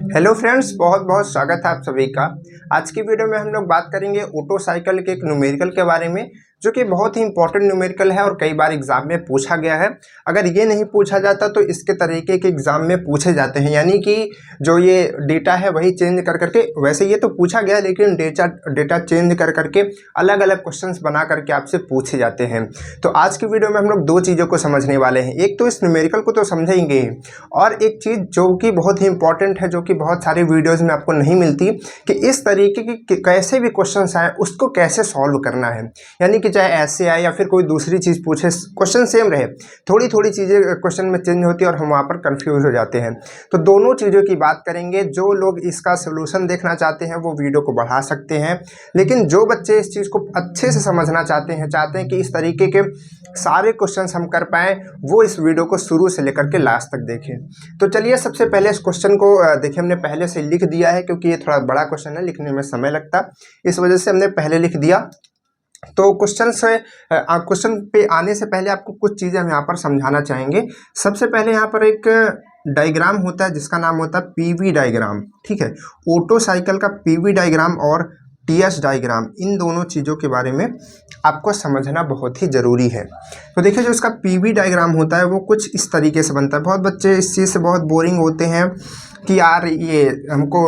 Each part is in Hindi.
हेलो फ्रेंड्स, बहुत बहुत स्वागत है आप सभी का। आज की वीडियो में हम लोग बात करेंगे ऑटो साइकिल के एक न्यूमेरिकल के बारे में, जो कि बहुत ही इंपॉर्टेंट न्यूमेरिकल है और कई बार एग्जाम में पूछा गया है। अगर ये नहीं पूछा जाता तो इसके तरीके के एग्जाम में पूछे जाते हैं, यानी कि जो ये डेटा है वही चेंज कर करके, वैसे ये तो पूछा गया लेकिन डेटा चेंज कर करके अलग अलग क्वेश्चंस बना करके आपसे पूछे जाते हैं। तो आज की वीडियो में हम लोग दो चीज़ों को समझने वाले हैं। एक तो इस न्यूमेरिकल को तो समझेंगे, और एक चीज़ जो कि बहुत ही इंपॉर्टेंट है, जो कि बहुत सारे वीडियोज़ में आपको नहीं मिलती, कि इस तरीके की कैसे भी क्वेश्चंस आए उसको कैसे सॉल्व करना है। यानी कि चाहे ऐसे आए या फिर कोई दूसरी चीज़ पूछे, क्वेश्चन सेम रहे, थोड़ी थोड़ी चीज़ें क्वेश्चन में चेंज होती है और हम वहाँ पर कंफ्यूज हो जाते हैं। तो दोनों चीज़ों की बात करेंगे। जो लोग इसका सोल्यूशन देखना चाहते हैं वो वीडियो को बढ़ा सकते हैं, लेकिन जो बच्चे इस चीज़ को अच्छे से समझना चाहते हैं कि इस तरीके के सारे क्वेश्चंस हम कर पाएँ, वो इस वीडियो को शुरू से लेकर के लास्ट तक देखें। तो चलिए सबसे पहले इस क्वेश्चन को देखिए, हमने पहले से लिख दिया है क्योंकि ये थोड़ा बड़ा क्वेश्चन है, लिखने में समय लगता, इस वजह से हमने पहले लिख दिया। तो क्वेश्चन पे आने से पहले आपको कुछ चीज़ें हम यहाँ पर समझाना चाहेंगे। सबसे पहले यहाँ पर एक डायग्राम होता है जिसका नाम होता है पीवी डायग्राम, ठीक है। ऑटो साइकिल का पीवी डायग्राम और टीएस डायग्राम, इन दोनों चीज़ों के बारे में आपको समझना बहुत ही ज़रूरी है। तो देखिए, जो इसका पीवी डायग्राम होता है वो कुछ इस तरीके से बनता है। बहुत बच्चे इस चीज़ से बहुत बोरिंग होते हैं कि यार ये हमको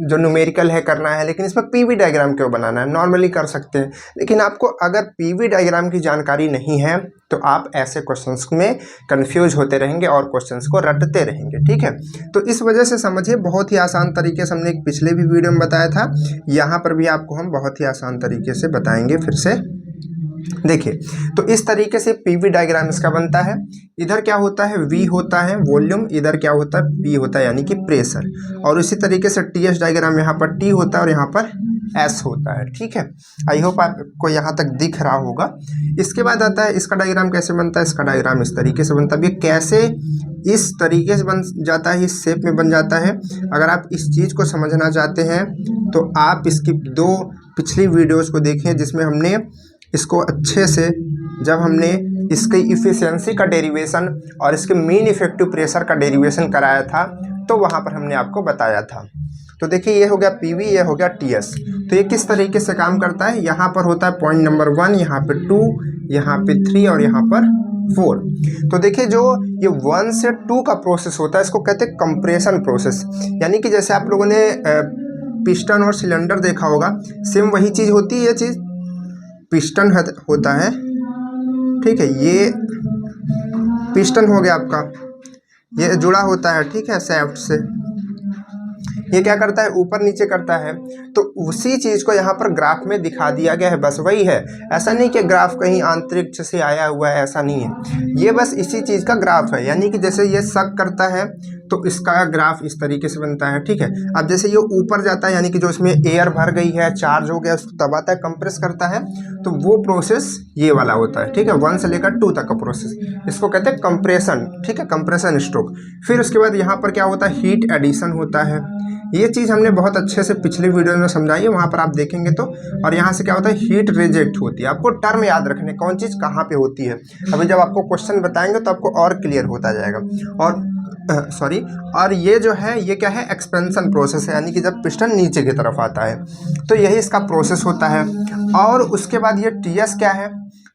जो न्यूमेरिकल है करना है, लेकिन इसमें पीवी डायग्राम क्यों बनाना है, नॉर्मली कर सकते हैं। लेकिन आपको अगर पीवी डायग्राम की जानकारी नहीं है तो आप ऐसे क्वेश्चंस में कंफ्यूज होते रहेंगे और क्वेश्चंस को रटते रहेंगे, ठीक है। तो इस वजह से समझिए, बहुत ही आसान तरीके से हमने एक पिछले भी वीडियो में बताया था, यहाँ पर भी आपको हम बहुत ही आसान तरीके से बताएंगे फिर से। देखिए, तो इस तरीके से पीवी डायग्राम इसका बनता है। इधर क्या होता है, V होता है वॉल्यूम, इधर क्या होता है, P होता है यानी कि प्रेशर। और इसी तरीके से टीएस डायग्राम यहाँ पर T होता है और यहाँ पर S होता है, ठीक है। आई होप आपको यहाँ तक दिख रहा होगा। इसके बाद आता है इसका डायग्राम कैसे बनता है। इसका डायग्राम इस तरीके से बनता है। ये कैसे इस तरीके से बन जाता है, इस शेप में बन जाता है। अगर आप इस चीज़ को समझना चाहते हैं तो आप इसकी दो पिछली वीडियोज़ को देखें, जिसमें हमने इसको अच्छे से, जब हमने इसकी इफ़िशियंसी का डेरिवेशन और इसके मीन इफेक्टिव प्रेशर का डेरिवेशन कराया था, तो वहाँ पर हमने आपको बताया था। तो देखिए, ये हो गया पीवी, ये हो गया टीएस। तो ये किस तरीके से काम करता है, यहाँ पर होता है पॉइंट नंबर 1, यहाँ पे 2, यहाँ पे 3 और यहाँ पर 4। तो देखिए, जो ये 1 से 2 का प्रोसेस होता है, इसको कहते हैं कंप्रेशन प्रोसेस। यानी कि जैसे आप लोगों ने पिस्टन और सिलेंडर देखा होगा, सेम वही चीज़ होती है। ये चीज़ पिस्टन होता है, ठीक है। ये पिस्टन हो गया आपका, ये जुड़ा होता है, ठीक है, शाफ्ट से। ये क्या करता है, ऊपर नीचे करता है। तो उसी चीज़ को यहाँ पर ग्राफ में दिखा दिया गया है, बस वही है। ऐसा नहीं कि ग्राफ कहीं अंतरिक्ष से आया हुआ है, ऐसा नहीं है। ये बस इसी चीज़ का ग्राफ है। यानी कि जैसे ये सक करता है तो इसका ग्राफ इस तरीके से बनता है, ठीक है। अब जैसे ये ऊपर जाता है, यानी कि जो इसमें एयर भर गई है, चार्ज हो गया, उसको दबाता है, कंप्रेस करता है, तो वो प्रोसेस ये वाला होता है, ठीक है। 1 से लेकर 2 तक का प्रोसेस, इसको कहते हैं कंप्रेशन, ठीक है, कंप्रेशन स्ट्रोक। फिर उसके बाद यहाँ पर क्या होता है, हीट एडिशन होता है। ये चीज़ हमने बहुत अच्छे से पिछले वीडियो में समझाई है, वहाँ पर आप देखेंगे तो। और यहाँ से क्या होता है, हीट रिजेक्ट होती है। आपको टर्म याद रखने, कौन चीज़ कहाँ पे होती है। अभी जब आपको क्वेश्चन बताएंगे तो आपको और क्लियर होता जाएगा। और ये जो है, ये क्या है, एक्सपेंशन प्रोसेस है। यानी कि जब पिस्टन नीचे की तरफ आता है तो यही इसका प्रोसेस होता है। और उसके बाद ये टीएस क्या है,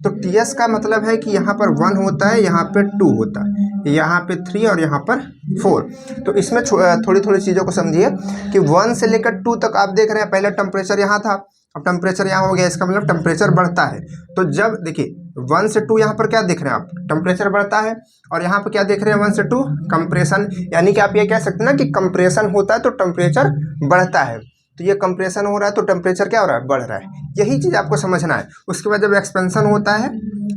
तो टीएस का मतलब है कि यहाँ पर 1 होता है, यहाँ पे 2 होता है, यहाँ पे 3 और यहाँ पर 4। तो इसमें थोड़ी थोड़ी चीज़ों को समझिए कि 1 से लेकर 2 तक आप देख रहे हैं, पहले टेम्परेचर यहाँ था, अब टेम्परेचर यहाँ हो गया, इसका मतलब टेम्परेचर बढ़ता है। तो जब देखिए 1 से 2 यहाँ पर क्या देख रहे हैं आप, टेम्परेचर बढ़ता है। और यहाँ पर क्या देख रहे हैं, 1 से 2 कंप्रेशन। यानी कि आप ये कह सकते हैं ना कि कंप्रेशन होता है तो टेम्परेचर बढ़ता है। तो ये कंप्रेशन हो रहा है तो टेम्परेचर क्या हो रहा है, बढ़ रहा है। यही चीज़ आपको समझना है। उसके बाद जब एक्सपेंशन होता है,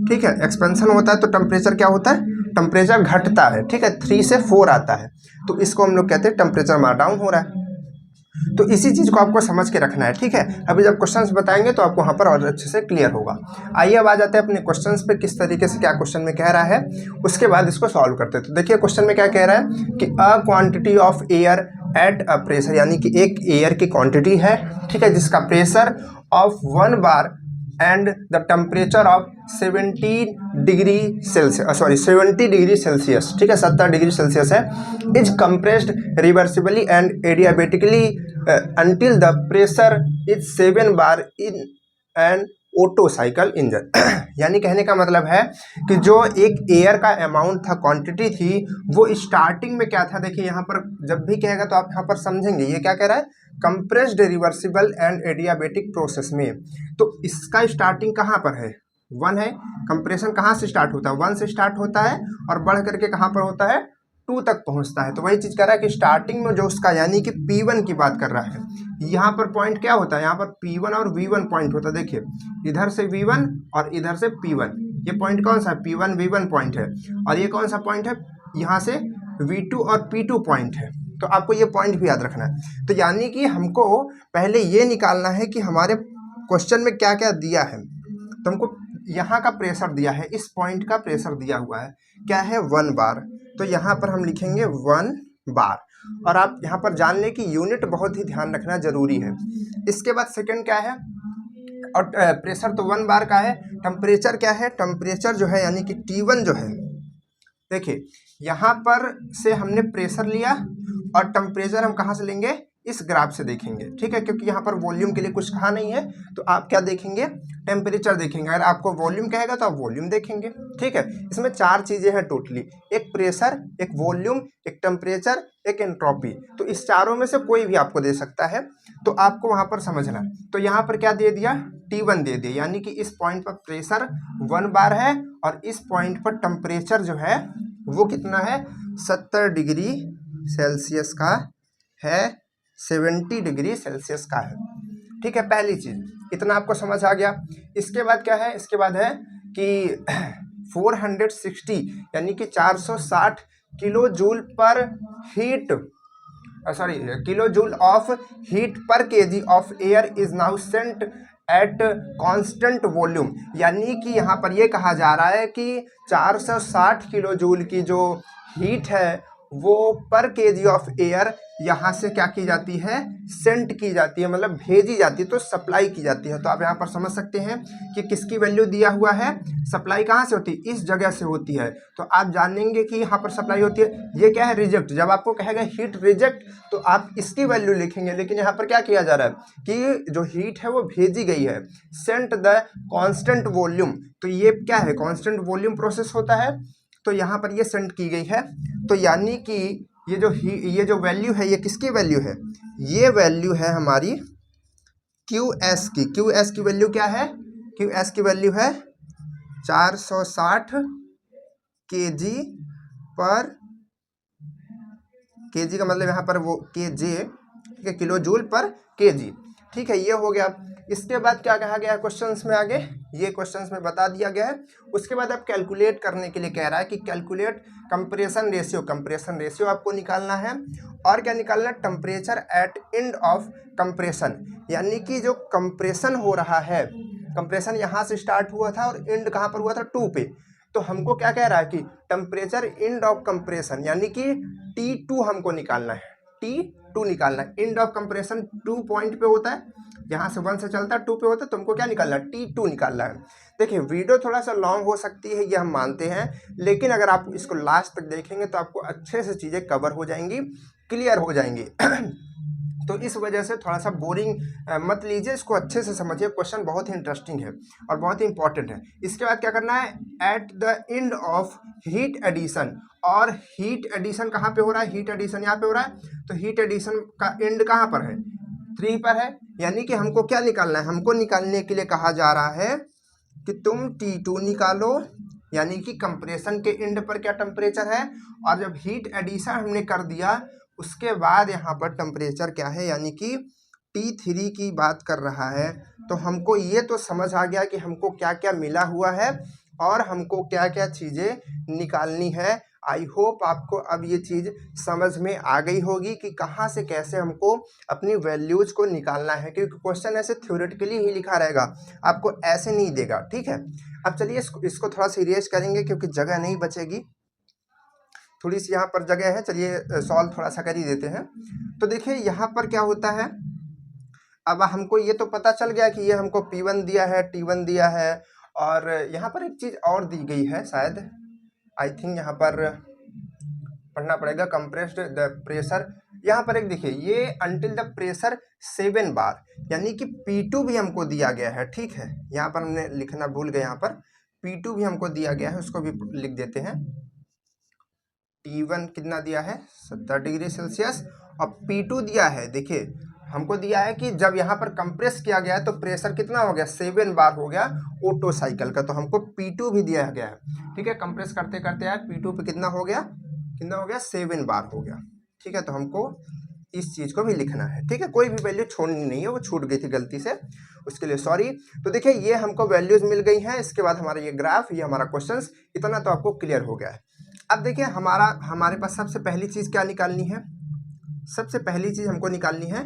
ठीक है, एक्सपेंशन होता है तो टेम्परेचर क्या होता है, टेम्परेचर घटता है, ठीक है। 3 से 4 आता है, तो इसको हम लोग कहते हैं टेम्परेचर डाउन हो रहा है। तो इसी चीज़ को आपको समझ के रखना है, ठीक है। अभी जब क्वेश्चंस बताएंगे तो आपको वहाँ पर और अच्छे से क्लियर होगा। आइए अब आ जाते हैं अपने क्वेश्चंस पे, किस तरीके से क्या क्वेश्चन में कह रहा है, उसके बाद इसको सॉल्व करते हैं। तो देखिए, क्वेश्चन में क्या कह रहा है कि a quantity of air at a pressure, यानी कि एक एयर की क्वांटिटी है, ठीक है, जिसका pressure of 1 bar and the temperature of 70 degree Celsius, sorry 70 degree Celsius, ठीक है 70 डिग्री सेल्सियस है, is compressed reversibly and adiabatically until the pressure is 7 bar in an auto cycle engine. यानी कहने का मतलब है कि जो एक एयर का अमाउंट था, क्वांटिटी थी, वो स्टार्टिंग में क्या था, देखिए यहाँ पर जब भी कहेगा तो आप यहाँ पर समझेंगे ये क्या कह रहा है, compressed reversible and adiabatic process में। तो इसका स्टार्टिंग कहाँ पर है, 1 है। कंप्रेशन कहाँ से स्टार्ट होता है, 1 से स्टार्ट होता है और बढ़ करके कहाँ पर होता है, 2 तक पहुँचता है। तो वही चीज़ कह रहा है कि स्टार्टिंग में जो उसका यानी कि P1 की बात कर रहा है, यहाँ पर पॉइंट क्या होता है, यहाँ पर P1 और V1 पॉइंट होता है। देखिए इधर से V1 और इधर से P1, ये पॉइंट कौन सा है, P1 V1 पॉइंट है, और ये कौन सा पॉइंट है, यहाँ से V2 और P2 पॉइंट है। तो आपको ये पॉइंट भी याद रखना है। तो यानी कि हमको पहले ये निकालना है कि हमारे क्वेश्चन में क्या क्या दिया है। तो हमको यहाँ का प्रेशर दिया है, इस पॉइंट का प्रेशर दिया हुआ है, क्या है 1 बार। तो यहाँ पर हम लिखेंगे 1 बार, और आप यहाँ पर जान लें कि यूनिट बहुत ही ध्यान रखना जरूरी है। इसके बाद सेकंड क्या है, और प्रेशर तो 1 बार का है, टेम्परेचर क्या है, टेम्परेचर जो है यानी कि T1 जो है, देखिए यहाँ पर से हमने प्रेशर लिया और टेम्परेचर हम कहाँ से लेंगे, इस ग्राफ से देखेंगे, ठीक है, क्योंकि यहाँ पर वॉल्यूम के लिए कुछ कहा नहीं है, तो आप क्या देखेंगे, टेम्परेचर देखेंगे। अगर आपको वॉल्यूम कहेगा तो आप वॉल्यूम देखेंगे, ठीक है। इसमें 4 चीज़ें हैं टोटली, एक प्रेशर, एक वॉल्यूम, एक टेम्परेचर, एक एंट्रोपी। तो इस चारों में से कोई भी आपको दे सकता है, तो आपको वहाँ पर समझना। तो यहाँ पर क्या दे दिया, T1 दे दिया, यानी कि इस पॉइंट पर प्रेशर 1 बार है और इस पॉइंट पर टेम्परेचर जो है वो कितना है, 70 डिग्री सेल्सियस का है, 70 डिग्री सेल्सियस का है, ठीक है। पहली चीज़ इतना आपको समझ आ गया। इसके बाद क्या है, इसके बाद है कि 460 यानी कि 460 kilojoule per heat, sorry kilojoule of heat per KG of air is now sent at constant volume. यानी कि यहाँ पर ये कहा जा रहा है कि 460 किलो जूल की जो हीट है वो पर केजी ऑफ एयर यहाँ से क्या की जाती है, सेंट की जाती है, मतलब भेजी जाती है, तो सप्लाई की जाती है। तो आप यहाँ पर समझ सकते हैं कि किसकी वैल्यू दिया हुआ है, सप्लाई कहाँ से होती है, इस जगह से होती है। तो आप जानेंगे कि यहाँ पर सप्लाई होती है। ये क्या है, रिजेक्ट। जब आपको कहेगा हीट रिजेक्ट तो आप इसकी वैल्यू लिखेंगे, लेकिन यहाँ पर क्या किया जा रहा है कि जो हीट है वो भेजी गई है, सेंट द कॉन्स्टेंट वॉल्यूम। तो ये क्या है, कॉन्स्टेंट वॉल्यूम प्रोसेस होता है, तो यहाँ पर ये सेंट की गई है। तो यानी कि ये जो वैल्यू है, ये किसकी वैल्यू है, ये वैल्यू है हमारी QS की। QS की वैल्यू क्या है, QS की वैल्यू है 460 kg पर, kg का मतलब यहाँ पर वो kJ, ठीक है, किलो जूल पर kg, ठीक है। ये हो गया। इसके बाद क्या कहा गया है क्वेश्चंस में, आगे ये क्वेश्चंस में बता दिया गया है। उसके बाद अब कैलकुलेट करने के लिए कह रहा है कि calculate compression ratio. Compression ratio आपको निकालना है, और क्या निकालना है, temperature eight end of compression. यानी कि जो कंप्रेशन हो रहा है, कंप्रेशन यहाँ से स्टार्ट हुआ था और एंड कहाँ पर हुआ था, 2 पे। तो हमको क्या कह रहा है कि टेम्परेचर एंड ऑफ कंप्रेशन यानी कि T2 हमको निकालना है, T2 निकालना है। एंड ऑफ कंप्रेशन 2 पॉइंट पे होता है, यहाँ से 1 से चलता है 2 पे होता है, तुमको क्या निकालना है, T2 निकालना है। देखिए वीडियो थोड़ा सा लॉन्ग हो सकती है, ये हम मानते हैं, लेकिन अगर आप इसको लास्ट तक देखेंगे तो आपको अच्छे से चीज़ें कवर हो जाएंगी, क्लियर हो जाएंगी। तो इस वजह से थोड़ा सा बोरिंग मत लीजिए, इसको अच्छे से समझिए। क्वेश्चन बहुत ही इंटरेस्टिंग है और बहुत ही इंपॉर्टेंट है। इसके बाद क्या करना है, at the end of heat addition. और हीट एडिशन कहाँ पे हो रहा है, हीट एडिशन यहाँ पे हो रहा है। तो हीट एडिशन का एंड कहाँ पर है, 3 पर है। यानी कि हमको क्या निकालना है, हमको निकालने के लिए कहा जा रहा है कि तुम T2 निकालो, यानी कि कंप्रेशन के एंड पर क्या टेम्परेचर है, और जब हीट एडिशन हमने कर दिया उसके बाद यहाँ पर टेम्परेचर क्या है, यानी कि T3 की बात कर रहा है। तो हमको ये तो समझ आ गया कि हमको क्या क्या मिला हुआ है और हमको क्या क्या चीज़ें निकालनी है। आई होप आपको अब ये चीज़ समझ में आ गई होगी कि कहाँ से कैसे हमको अपनी वैल्यूज़ को निकालना है, क्योंकि क्वेश्चन ऐसे थ्योरेटिकली ही लिखा रहेगा, आपको ऐसे नहीं देगा, ठीक है। अब चलिए इसको थोड़ा सा इरेज करेंगे क्योंकि जगह नहीं बचेगी, थोड़ी सी यहाँ पर जगह है। चलिए सॉल्व थोड़ा सा कर ही देते हैं। तो देखिए यहाँ पर क्या होता है, अब हमको ये तो पता चल गया कि ये हमको P1 दिया है, T1 दिया है, और यहाँ पर एक चीज़ और दी गई है शायद, आई थिंक यहाँ पर पढ़ना पड़ेगा, कंप्रेस्ड द प्रेशर। यहाँ पर एक देखिए, ये अंटिल द प्रेशर 7 बार, यानी कि P2 भी हमको दिया गया है, ठीक है। यहाँ पर हमने लिखना भूल गए, यहाँ पर P2 भी हमको दिया गया है, उसको भी लिख देते हैं। T1 कितना दिया है, 70 डिग्री सेल्सियस, और P2 दिया है, देखिए हमको दिया है कि जब यहाँ पर कंप्रेस किया गया है तो प्रेशर कितना हो गया, 7 बार हो गया ओटो साइकिल का, तो हमको P2 भी दिया गया है, ठीक है। कंप्रेस करते करते यार P2 पे कितना हो गया, 7 बार हो गया, ठीक है। तो हमको इस चीज़ को भी लिखना है, ठीक है। कोई भी वैल्यू छोड़नी नहीं है, वो छूट गई थी गलती से, उसके लिए सॉरी। तो देखिए ये हमको वैल्यूज मिल गई हैं, इसके बाद हमारा ये ग्राफ, ये हमारा क्वेश्चंस, इतना तो आपको क्लियर हो गया है। अब देखिए हमारे पास सबसे पहली चीज़ क्या निकालनी है, सबसे पहली चीज़ हमको निकालनी है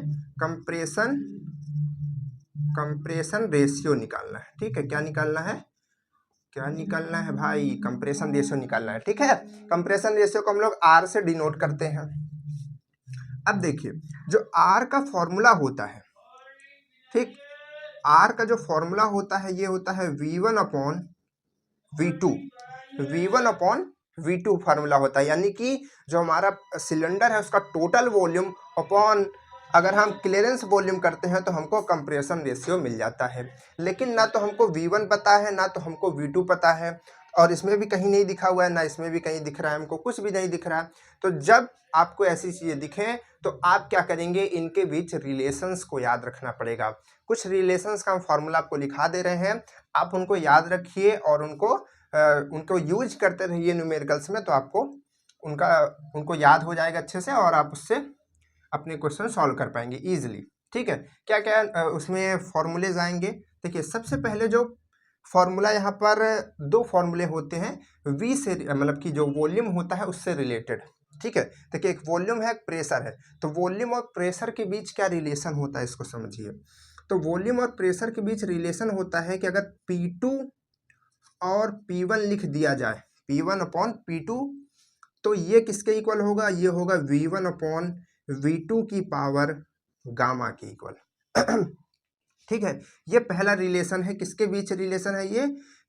कंप्रेशन रेशियो निकालना है, ठीक है। क्या निकालना है भाई, कंप्रेशन रेशियो निकालना है, ठीक है। कंप्रेशन रेशियो को हम लोग R से डिनोट करते हैं। अब देखिए जो R का फॉर्मूला होता है, ठीक, R का जो फॉर्मूला होता है ये होता है V1/V2 फार्मूला होता है, यानी कि जो हमारा सिलेंडर है उसका टोटल वॉल्यूम अपॉन अगर हम क्लियरेंस वॉल्यूम करते हैं तो हमको कंप्रेशन रेशियो मिल जाता है। लेकिन ना तो हमको V1 पता है, ना तो हमको V2 पता है, और इसमें भी कहीं नहीं दिखा हुआ है, ना इसमें भी कहीं दिख रहा है, हमको कुछ भी नहीं दिख रहा है। तो जब आपको ऐसी चीज़ें दिखें तो आप क्या करेंगे, इनके बीच रिलेशंस को याद रखना पड़ेगा। कुछ रिलेशंस का हम फार्मूला आपको लिखा दे रहे हैं, आप उनको याद रखिए और उनको यूज करते रहिए न्यूमेरिकल्स में, तो आपको उनको याद हो जाएगा अच्छे से, और आप उससे अपने क्वेश्चन सॉल्व कर पाएंगे इजीली, ठीक है। क्या क्या उसमें फॉर्मूलेज आएंगे, देखिए सबसे पहले जो फॉर्मूला यहाँ पर 2 फॉर्मूले होते हैं, V से मतलब कि जो वॉल्यूम होता है उससे रिलेटेड, ठीक है। देखिए एक वॉल्यूम है, एक प्रेशर है, तो वॉल्यूम और प्रेशर के बीच क्या रिलेशन होता है इसको समझिए। तो वॉल्यूम और प्रेशर के बीच रिलेशन होता है कि अगर P2 और P1 लिख दिया जाए, P1/P2, तो ये किसके इक्वल होगा, ये होगा V1/V2 की पावर गामा के इक्वल ठीक है। ये पहला रिलेशन है, किसके बीच रिलेशन है,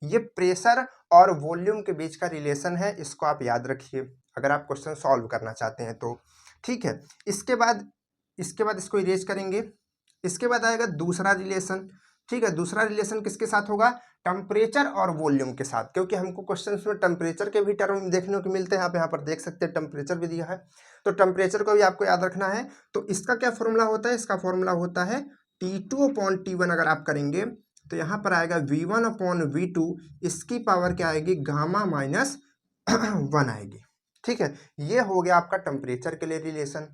ये प्रेशर और वॉल्यूम के बीच का रिलेशन है, इसको आप याद रखिए अगर आप क्वेश्चन सॉल्व करना चाहते हैं तो, ठीक है। इसके बाद इसको इरेज करेंगे। इसके बाद आएगा दूसरा रिलेशन, ठीक है। दूसरा रिलेशन किसके साथ होगा, टेम्परेचर और वॉल्यूम के साथ, क्योंकि हमको क्वेश्चन में टेम्परेचर के भी टर्म देखने को मिलते हैं। आप यहाँ पर देख सकते हैं टेम्परेचर भी दिया है, तो टेम्परेचर को भी आपको याद रखना है। तो इसका क्या फॉर्मूला होता है, इसका फॉर्मूला होता है T2/T1। अगर आप करेंगे तो यहाँ पर आएगा V1/V2, इसकी पावर क्या आएगी, गामा -1 आएगी, ठीक है। ये हो गया आपका टेम्परेचर के लिए रिलेशन।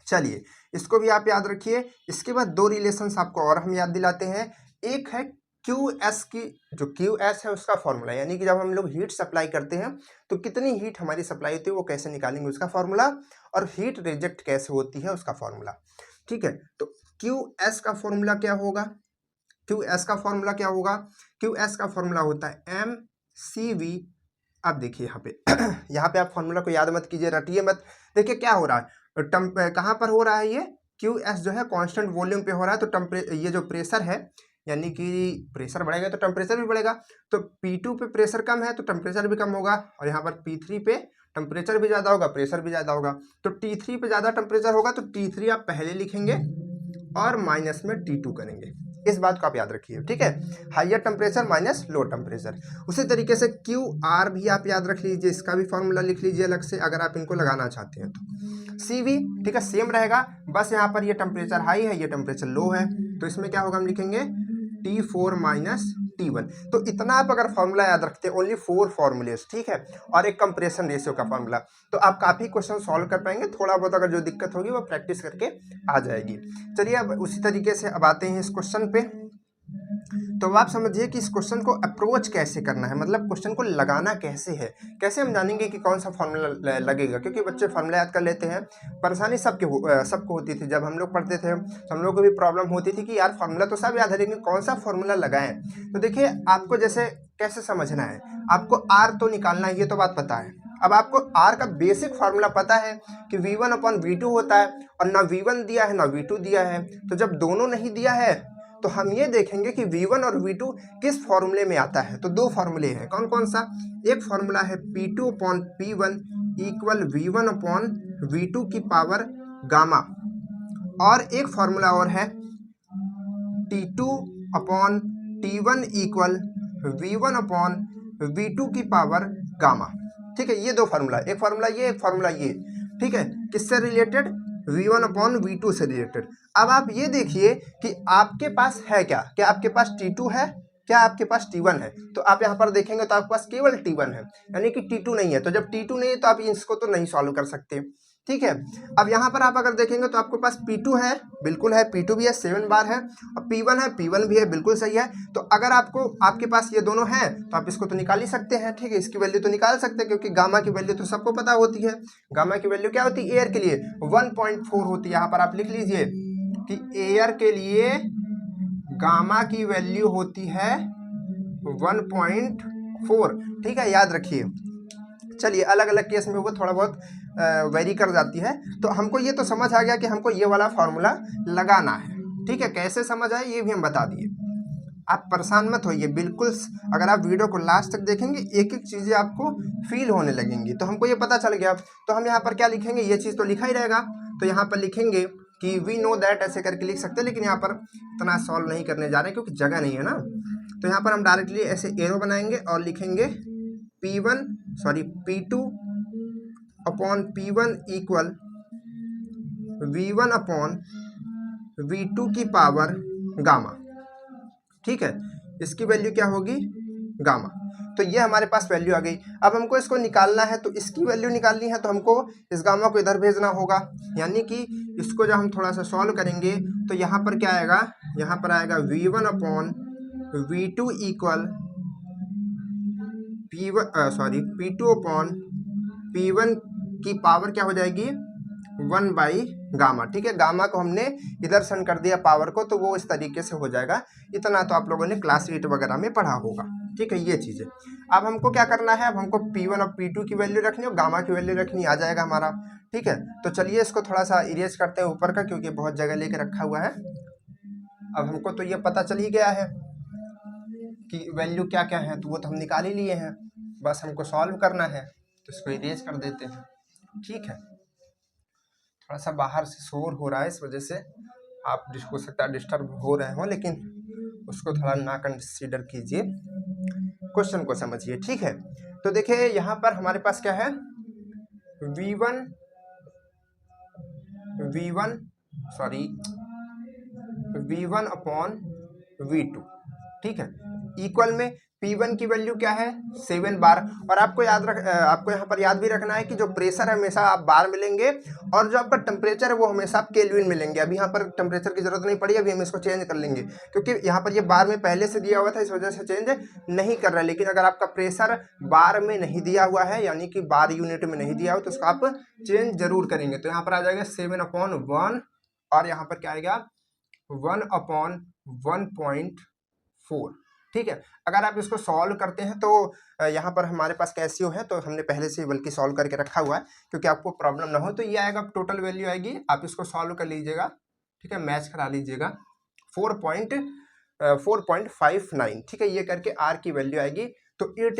चलिए इसको भी आप याद रखिए। इसके बाद 2 रिलेशंस आपको और हम याद दिलाते हैं। एक है QS की, जो QS है उसका फॉर्मूला, यानी कि जब हम लोग हीट सप्लाई करते हैं तो कितनी हीट हमारी सप्लाई होती है वो कैसे निकालेंगे उसका फॉर्मूला, और हीट रिजेक्ट कैसे होती है उसका फॉर्मूला, ठीक है। तो QS का फॉर्मूला क्या होगा, QS का फॉर्मूला होता है MCV। अब देखिए यहाँ पे आप फॉर्मूला को याद मत कीजिए, रटिए मत। देखिए क्या हो रहा है, कहाँ पर हो रहा है, ये QS जो है कांस्टेंट वॉल्यूम पे हो रहा है। तो ये जो प्रेशर है, यानी कि प्रेशर बढ़ेगा तो टेम्परेचर भी बढ़ेगा। तो P2 पे प्रेशर कम है तो टेम्परेचर भी कम होगा, और यहाँ पर P3 पे टेम्परेचर भी ज़्यादा होगा, प्रेशर भी ज़्यादा होगा। तो T3 पे ज़्यादा टेम्परेचर होगा तो T3 आप पहले लिखेंगे और माइनस में T2 करेंगे। इस बात को आप याद रखिए, ठीक है। Higher temperature minus low temperature. उसी तरीके से QR भी आप याद रख लीजिए, इसका भी फॉर्मूला लिख लीजिए अलग से अगर आप इनको लगाना चाहते हैं तो। CV, ठीक है, सेम रहेगा, बस यहाँ पर ये टेम्परेचर हाई है, ये टेम्परेचर लो है, तो इसमें क्या होगा, हम लिखेंगे T4 - T1। तो इतना आप अगर फॉर्मूला याद रखते हैं, ओनली 4 फॉर्मूलेस, ठीक है, और एक कंप्रेशन रेशियो का फॉर्मूला, तो आप काफ़ी क्वेश्चन सॉल्व कर पाएंगे। थोड़ा बहुत अगर जो दिक्कत होगी वो प्रैक्टिस करके आ जाएगी। चलिए अब उसी तरीके से अब आते हैं इस क्वेश्चन पे। तो आप समझिए कि इस क्वेश्चन को अप्रोच कैसे करना है, मतलब क्वेश्चन को लगाना कैसे है, कैसे हम जानेंगे कि कौन सा फॉर्मूला लगेगा, क्योंकि बच्चे फॉर्मूला याद कर लेते हैं। परेशानी सबको होती थी, जब हम लोग पढ़ते थे तो हम लोग को भी प्रॉब्लम होती थी कि यार फॉर्मूला तो सब याद है लेकिन कौन सा फॉर्मूला लगाएं। तो देखिए आपको जैसे कैसे समझना है, आपको R तो निकालना है, ये तो बात पता है, अब आपको R का बेसिक फार्मूला पता है कि V1/V2 होता है, और ना V1 दिया है ना V2 दिया है। तो जब दोनों नहीं दिया है तो हम ये देखेंगे कि V1 और V2 किस फॉर्मूले में आता है। तो दो फॉर्मूले हैं, कौन कौन सा? एक फॉर्मूला है P2/P1 इक्वल V1/V2 की पावर गामा, और एक फॉर्मूला और है T2/T1 इक्वल V1/V2 की पावर गामा। ठीक है, ये दो फार्मूला, एक फार्मूला ये, एक फार्मूला ये। ठीक है, किससे रिलेटेड? V1/V2 से रिलेटेड। अब आप ये देखिए कि आपके पास है क्या आपके पास T2 है, क्या आपके पास T1 है? तो आप यहाँ पर देखेंगे तो आपके पास केवल T1 है, यानी कि T2 नहीं है। तो जब T2 नहीं है तो आप इसको तो नहीं सॉल्व कर सकते। ठीक है, अब यहाँ पर आप अगर देखेंगे तो आपके पास P2 है, बिल्कुल है, P2 भी है, 7 बार है, और P1 है, P1 भी है, बिल्कुल सही है। तो अगर आपके पास ये दोनों हैं तो आप इसको तो निकाल ही सकते हैं। ठीक है, इसकी वैल्यू तो निकाल सकते हैं, क्योंकि गामा की वैल्यू तो सबको पता होती है। गामा की वैल्यू क्या होती है एयर के लिए? 1.4 होती है। यहाँ पर आप लिख लीजिए कि एयर के लिए गामा की वैल्यू होती है 1.4। ठीक है, याद रखिए। चलिए, अलग अलग केस में वो थोड़ा बहुत वेरी कर जाती है। तो हमको ये तो समझ आ गया कि हमको ये वाला फॉर्मूला लगाना है। ठीक है, कैसे समझ आए ये भी हम बता दिए। आप परेशान मत होइए, बिल्कुल अगर आप वीडियो को लास्ट तक देखेंगे एक एक चीज़ें आपको फील होने लगेंगी। तो हमको ये पता चल गया, तो हम यहाँ पर क्या लिखेंगे? ये चीज़ तो लिखा ही रहेगा, तो यहाँ पर लिखेंगे कि वी नो दैट, ऐसे करके लिख सकते हैं। लेकिन यहाँ पर इतना सॉल्व नहीं करने जा रहे हैं क्योंकि जगह नहीं है ना। तो यहाँ पर हम डायरेक्टली ऐसे एरो बनाएंगे और लिखेंगे P2/P1 इक्वल V1/V2 की पावर गामा। ठीक है, इसकी वैल्यू क्या होगी? गामा। तो ये हमारे पास वैल्यू आ गई। अब हमको इसको निकालना है, तो इसकी वैल्यू निकालनी है, तो हमको इस गामा को इधर भेजना होगा। यानी कि इसको जब हम थोड़ा सा सॉल्व करेंगे तो यहाँ पर क्या आएगा? यहाँ पर आएगा V1/V2 इक्वल P2/P1 की पावर क्या हो जाएगी? 1/गामा। ठीक है, गामा को हमने इधर सेंड कर दिया पावर को, तो वो इस तरीके से हो जाएगा। इतना तो आप लोगों ने क्लास 8 वगैरह में पढ़ा होगा। ठीक है, ये चीज़ें। अब हमको क्या करना है? अब हमको P1 और P2 की वैल्यू रखनी और गामा की वैल्यू रखनी, आ जाएगा हमारा। ठीक है, तो चलिए इसको थोड़ा सा इरेज करते हैं ऊपर का, क्योंकि बहुत जगह लेके रखा हुआ है। अब हमको तो ये पता चल ही गया है कि वैल्यू क्या क्या है, तो वो तो हम निकाल ही लिए हैं, बस हमको सॉल्व करना है। तो इसको इरेज कर देते हैं। ठीक है, थोड़ा सा बाहर से शोर हो रहा है, इस वजह से आप हो सकता है डिस्टर्ब हो रहे हो, लेकिन उसको थोड़ा ना कंसीडर कीजिए, क्वेश्चन को समझिए। ठीक है, तो देखिए यहाँ पर हमारे पास क्या है? V1/V2। ठीक है, इक्वल में P1 की वैल्यू क्या है? 7 बार। और आपको आपको यहाँ पर याद भी रखना है कि जो प्रेशर है हमेशा आप बार मिलेंगे, और जो आपका टेम्परेचर है वो हमेशा आप केल्विन मिलेंगे। अभी यहाँ पर टेम्परेचर की जरूरत नहीं पड़ी, अभी हम इसको चेंज कर लेंगे, क्योंकि यहाँ पर ये बार में पहले से दिया हुआ था, इस वजह से चेंज नहीं कर रहा है। लेकिन अगर आपका प्रेशर बार में नहीं दिया हुआ है, यानी कि बार यूनिट में नहीं दिया हुआ, तो उसको आप चेंज जरूर करेंगे। तो यहाँ पर आ जाएगा 7/1, और यहाँ पर क्या आएगा? 1/1.4। ठीक है, अगर आप इसको सॉल्व करते हैं तो यहाँ पर हमारे पास कैसियो है, तो हमने पहले से बल्कि सॉल्व करके रखा हुआ है, क्योंकि आपको प्रॉब्लम ना हो। तो ये आएगा, टोटल वैल्यू आएगी, आप इसको सॉल्व कर लीजिएगा। ठीक है, मैच करा लीजिएगा, 4.59। ठीक है, ये करके आर की वैल्यू आएगी। तो it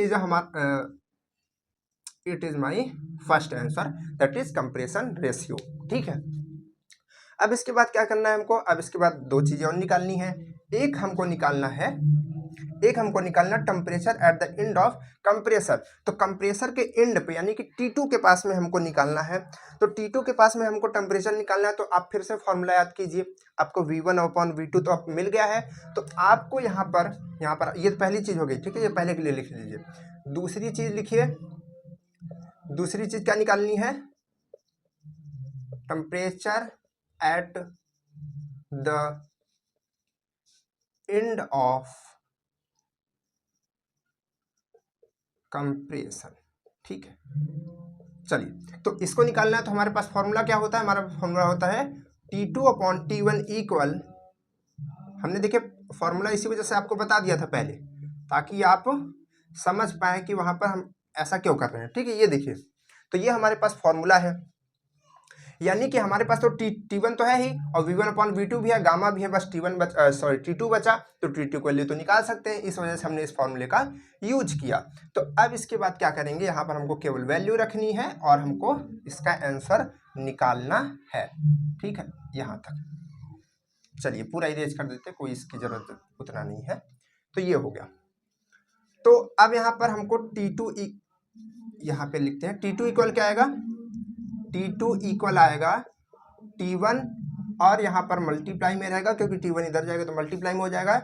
is my first answer, that is compression ratio. ठीक है, अब इसके बाद क्या करना है हमको? अब इसके बाद दो चीजें और निकालनी है। एक हमको निकालना temperature at the end of compressor. तो कंप्रेसर के एंड पे, यानी कि T2 के पास में हमको निकालना है। तो T2 के पास में हमको टेम्परेचर निकालना है, तो आप फिर से फॉर्मूला याद कीजिए। आपको V1/V2 तो आप मिल गया है, तो आपको यहाँ पर ये पहली चीज हो गई। ठीक है, ये पहले के लिए लिख लीजिए। दूसरी चीज लिखिए, दूसरी चीज क्या निकालनी है? Temperature at the end of compression. ठीक है, चलिए, तो इसको निकालना है। तो हमारे पास फॉर्मूला क्या होता है? हमारा फॉर्मूला होता है T2/T1 इक्वल, हमने देखिए फॉर्मूला इसी वजह से आपको बता दिया था पहले, ताकि आप समझ पाए कि वहां पर हम ऐसा क्यों कर रहे हैं, ठीक है। ये देखिए, तो ये हमारे पास फॉर्मूला है, यानी कि हमारे पास तो T1 तो है ही और V1/V2 भी है, गामा भी है, बस T2 बचा, तो T2 को वैल्यू तो निकाल सकते हैं, इस वजह से हमने इस फॉर्मूले का यूज किया। तो अब इसके बाद क्या करेंगे, यहाँ पर हमको केवल वैल्यू रखनी है और हमको इसका आंसर निकालना है, ठीक है, यहाँ तक। चलिए पूरा इरेज कर देते, कोई इसकी जरूरत उतना नहीं है। तो ये हो गया। तो अब यहाँ पर हमको T2 यहाँ पे लिखते हैं, T2 इक्वल क्या आएगा, T2 इक्वल आएगा T1 और यहाँ पर मल्टीप्लाई में रहेगा, क्योंकि T1 इधर जाएगा तो मल्टीप्लाई में हो जाएगा,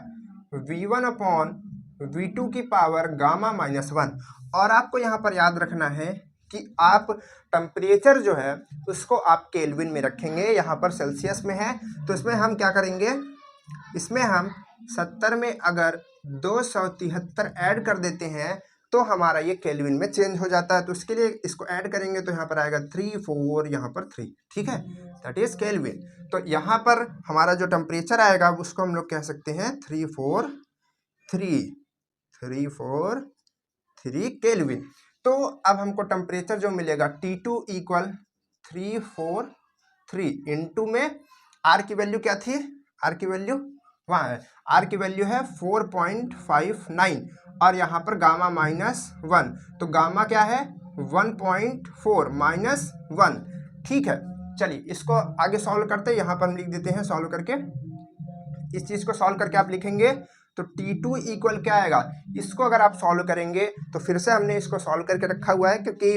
V1/V2 की पावर गामा -1। और आपको यहाँ पर याद रखना है कि आप टेम्परेचर जो है उसको आप केल्विन में रखेंगे, यहाँ पर सेल्सियस में है, तो इसमें हम क्या करेंगे, इसमें हम 70 में अगर 273 ऐड कर देते हैं तो हमारा ये केल्विन में चेंज हो जाता है। तो इसके लिए इसको ऐड करेंगे तो यहाँ पर आएगा 3 4, यहाँ पर 3, ठीक है, दैट इज केल्विन। तो यहाँ पर हमारा जो टेम्परेचर आएगा उसको हम लोग कह सकते हैं 343 केल्विन। तो अब हमको टेम्परेचर जो मिलेगा T2 इक्वल 343 इंटू में R की वैल्यू क्या थी, R की वैल्यू वहाँ है, R की वैल्यू है 4.59 और यहाँ पर गामा -1, तो गामा क्या है 1.4 -1, ठीक है। चलिए इसको आगे सॉल्व करते हैं, यहाँ पर हम लिख देते हैं सॉल्व करके, इस चीज़ को सॉल्व करके आप लिखेंगे तो T2 इक्वल क्या आएगा, इसको अगर आप सॉल्व करेंगे तो फिर से हमने इसको सॉल्व करके रखा हुआ है, क्योंकि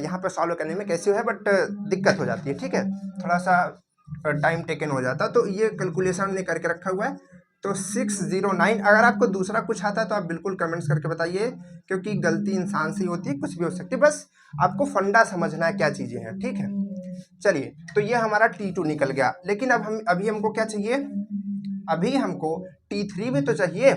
यहाँ पर सॉल्व करने में कैसे है बट दिक्कत हो जाती है, ठीक है, थोड़ा सा टाइम टेकन हो जाता, तो ये कैलकुलेशन हमने करके रखा हुआ है। तो 609, अगर आपको दूसरा कुछ आता है तो आप बिल्कुल कमेंट्स करके बताइए, क्योंकि गलती इंसान से ही होती है, कुछ भी हो सकती है, बस आपको फंडा समझना है क्या चीज़ें हैं, ठीक है। चलिए तो ये हमारा T2 निकल गया, लेकिन अब हम अभी हमको क्या चाहिए, अभी हमको T3 भी तो चाहिए,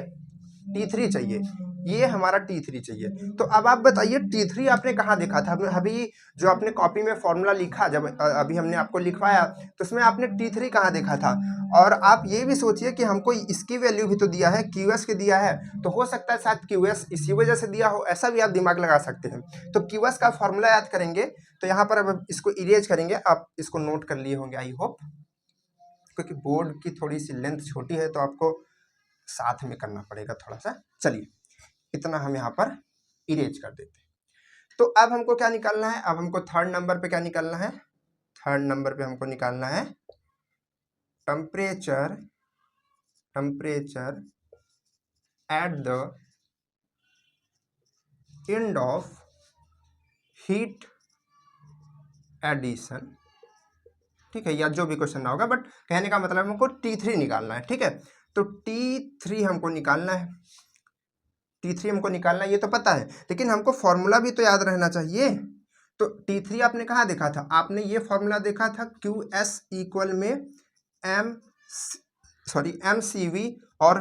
T3 चाहिए, ये हमारा T3 चाहिए। तो अब आप बताइए T3 आपने कहाँ देखा था, अभी जो आपने कॉपी में फॉर्मूला लिखा, जब अभी हमने आपको लिखवाया तो उसमें आपने T3 कहाँ देखा था। और आप ये भी सोचिए कि हमको इसकी वैल्यू भी तो दिया है, QS के दिया है, तो हो सकता है शायद QS इसी वजह से दिया हो, ऐसा भी आप दिमाग लगा सकते हैं। तो QS का फॉर्मूला याद करेंगे, तो यहाँ पर अब इसको इरेज करेंगे, आप इसको नोट कर लिए होंगे आई होप, क्योंकि बोर्ड की थोड़ी सी लेंथ छोटी है तो आपको साथ में करना पड़ेगा थोड़ा सा। चलिए इतना हम यहाँ पर इरेज कर देते हैं। तो अब हमको क्या निकालना है, अब हमको थर्ड नंबर पे क्या निकालना है, थर्ड नंबर पे हमको निकालना है temperature at the end of heat addition, ठीक है, या जो भी क्वेश्चन ना होगा, बट कहने का मतलब हमको T3 निकालना है, ठीक है। तो T3 हमको निकालना है, T3 हमको निकालना है, ये तो पता है, लेकिन हमको फॉर्मूला भी तो याद रहना चाहिए। तो T3 आपने कहाँ देखा था, आपने ये फॉर्मूला देखा था QS इक्वल में MCV और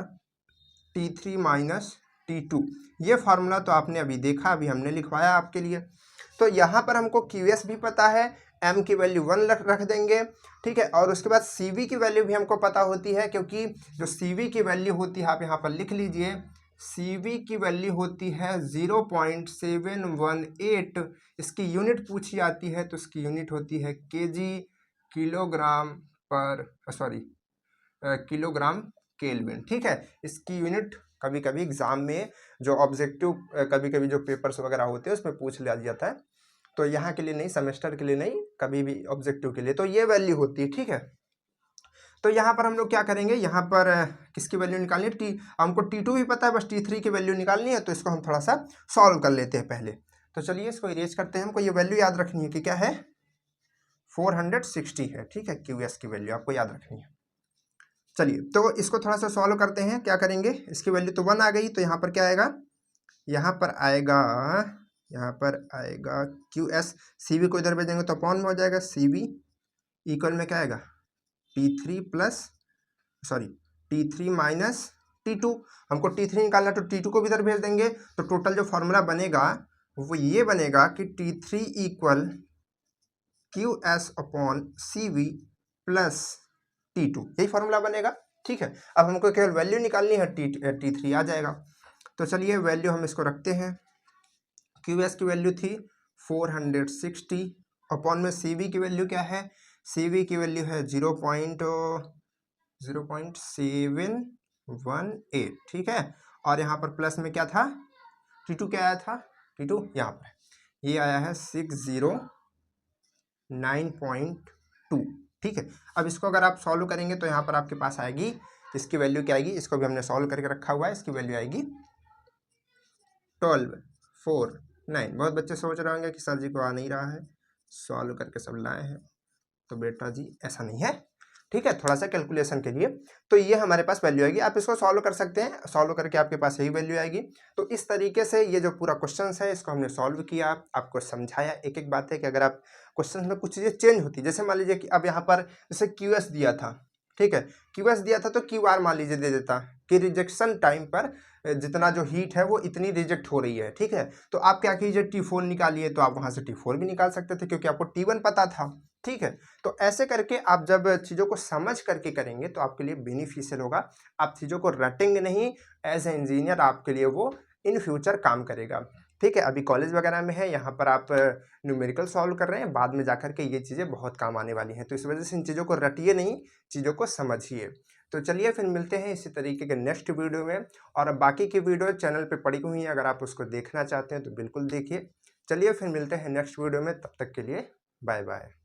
T3 माइनस T2, ये फार्मूला तो आपने अभी देखा, अभी हमने लिखवाया आपके लिए। तो यहाँ पर हमको QS भी पता है, M की वैल्यू 1 रख देंगे, ठीक है, और उसके बाद CV की वैल्यू भी हमको पता होती है, क्योंकि जो CV की वैल्यू होती है आप यहाँ पर लिख लीजिए, CV की वैल्यू होती है 0.718, इसकी यूनिट पूछी आती है तो इसकी यूनिट होती है किलोग्राम केल्विन, ठीक है। इसकी यूनिट कभी कभी एग्जाम में जो ऑब्जेक्टिव कभी कभी जो पेपर्स वगैरह होते हैं उसमें पूछ लिया जाता है, तो यहाँ के लिए नहीं, सेमेस्टर के लिए नहीं, कभी भी ऑब्जेक्टिव के लिए, तो ये वैल्यू होती है, ठीक है। तो यहाँ पर हम लोग क्या करेंगे, यहाँ पर किसकी वैल्यू निकालनी है, हमको T2 भी पता है, बस T3 की वैल्यू निकालनी है, तो इसको हम थोड़ा सा सॉल्व कर लेते हैं पहले। तो चलिए इसको इरेज करते हैं, हमको ये वैल्यू याद रखनी है कि क्या है 460 है, ठीक है, QS की वैल्यू आपको याद रखनी है। चलिए तो इसको थोड़ा सा सॉल्व करते हैं, क्या करेंगे, इसकी वैल्यू तो 1 आ गई, तो यहाँ पर क्या आएगा, यहाँ पर आएगा QS, CV को इधर भेजेंगे तो अपॉन में हो जाएगा, CV इक्वल में क्या आएगा T3 माइनस T2, हमको T3 निकालना, तो T2 को भी इधर भेज देंगे, तो टोटल जो फॉर्मूला बनेगा वो ये बनेगा कि T3 equal QS upon CV plus T2, यही फॉर्मूला बनेगा, ठीक है। अब हमको केवल वैल्यू निकालनी है, T3 आ जाएगा। तो चलिए वैल्यू हम इसको रखते हैं, QS की वैल्यू थी 460 अपॉन में CV की वैल्यू क्या है, CV की वैल्यू है 0.718, ठीक है। और यहाँ पर प्लस में क्या था, T2 क्या आया था, T2 यहाँ पर ये आया है 609.2, ठीक है। अब इसको अगर आप सॉल्व करेंगे तो यहाँ पर आपके पास आएगी, इसकी वैल्यू क्या आएगी, इसको भी हमने सॉल्व करके रखा हुआ है, इसकी वैल्यू आएगी 1249। बहुत बच्चे सोच रहे होंगे कि सर जी को आ नहीं रहा है, सॉल्व करके सब लाए हैं, तो बेटा जी ऐसा नहीं है, ठीक है, थोड़ा सा कैलकुलेशन के लिए। तो ये हमारे पास वैल्यू आएगी, आप इसको सॉल्व कर सकते हैं, सॉल्व करके आपके पास यही वैल्यू आएगी। तो इस तरीके से ये जो पूरा क्वेश्चन है इसको हमने सॉल्व किया, आपको समझाया। एक एक बात है कि अगर आप क्वेश्चन में कुछ चीज़ें चेंज होती, जैसे मान लीजिए कि अब यहाँ पर जैसे QS दिया था, ठीक है, QS दिया था तो QR मान लीजिए दे देता कि रिजेक्शन टाइम पर जितना जो हीट है वो इतनी रिजेक्ट हो रही है, ठीक है। तो आप क्या कीजिए, T4 निकालिए, तो आप वहाँ से T4 भी निकाल सकते थे क्योंकि आपको T1 पता था, ठीक है। तो ऐसे करके आप जब चीज़ों को समझ करके करेंगे तो आपके लिए बेनिफिशियल होगा। आप चीज़ों को रटेंगे नहीं, एज ए इंजीनियर आपके लिए वो इन फ्यूचर काम करेगा, ठीक है। अभी कॉलेज वगैरह में है, यहाँ पर आप न्यूमेरिकल सॉल्व कर रहे हैं, बाद में जाकर के ये चीज़ें बहुत काम आने वाली हैं। तो इस वजह से इन चीज़ों को रटिए नहीं, चीज़ों को समझिए। तो चलिए फिर मिलते हैं इसी तरीके के नेक्स्ट वीडियो में। और बाकी की वीडियो चैनल पे पड़ी हुई हैं, अगर आप उसको देखना चाहते हैं तो बिल्कुल देखिए। चलिए फिर मिलते हैं नेक्स्ट वीडियो में, तब तक के लिए बाय बाय।